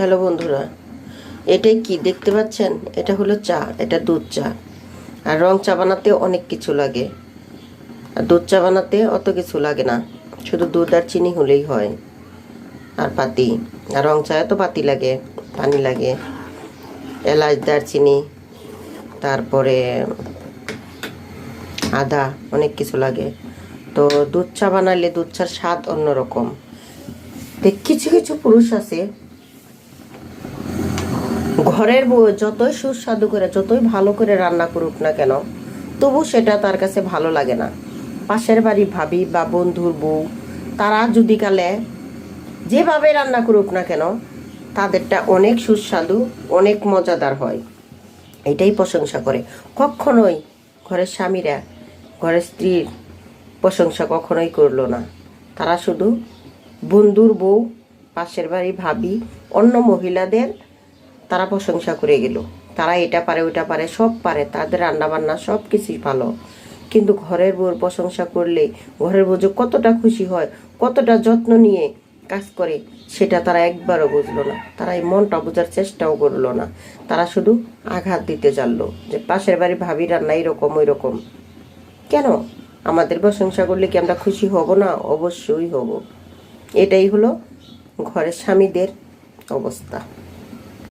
Hello বন্ধুরা, এটাই কি দেখতে পাচ্ছেন? এটা হলো চা। এটা দুধ চা। আর রং চা বানাতে অনেক কিছু লাগে, আর দুধ চা বানাতে অত কিছু লাগে না, শুধু দুধ আর চিনি হলেই হয়। আর পাতি। আর রং চায়ে তো পাতি লাগে, পানি লাগে, এলাচ, দারচিনি, তারপরে আদা, অনেক কিছু লাগে। তো দুধ চা বানালে দুধ চার স্বাদ অন্যরকম। কিছু কিছু পুরুষ আছে, ঘরের বউ যতই সুস্বাদু করে, যতই ভালো করে রান্না করুক না কেন, তবু সেটা তার কাছে ভালো লাগে না। পাশের বাড়ি ভাবি বা বন্ধুর বউ, তারা যদি কালে যেভাবে রান্না করুক না কেন, তাদেরটা অনেক সুস্বাদু, অনেক মজাদার হয়, এটাই প্রশংসা করে। কখনোই ঘরের স্বামীরা ঘরের স্ত্রীর প্রশংসা কখনোই করলো না। তারা শুধু বন্ধুর বউ, পাশের বাড়ি ভাবি, অন্য মহিলাদের তারা প্রশংসা করে গেল। তারা এটা পারে, ওটা পারে, সব পারে, তাদের রান্নাবান্না সব কিছুই ভালো। কিন্তু ঘরের বউর প্রশংসা করলে ঘরের বউ যে কতটা খুশি হয়, কতটা যত্ন নিয়ে কাজ করে, সেটা তারা একবারও বুঝলো না। তারা এই মনটা বোঝার চেষ্টাও করলো না। তারা শুধু আঘাত দিতে জানলো যে পাশের বাড়ি ভাবি রান্না এরকম ওই রকম। কেন? আমাদের প্রশংসা করলে কি আমরা খুশি হব না? অবশ্যই হব। এটাই হলো ঘরের স্বামীদের অবস্থা।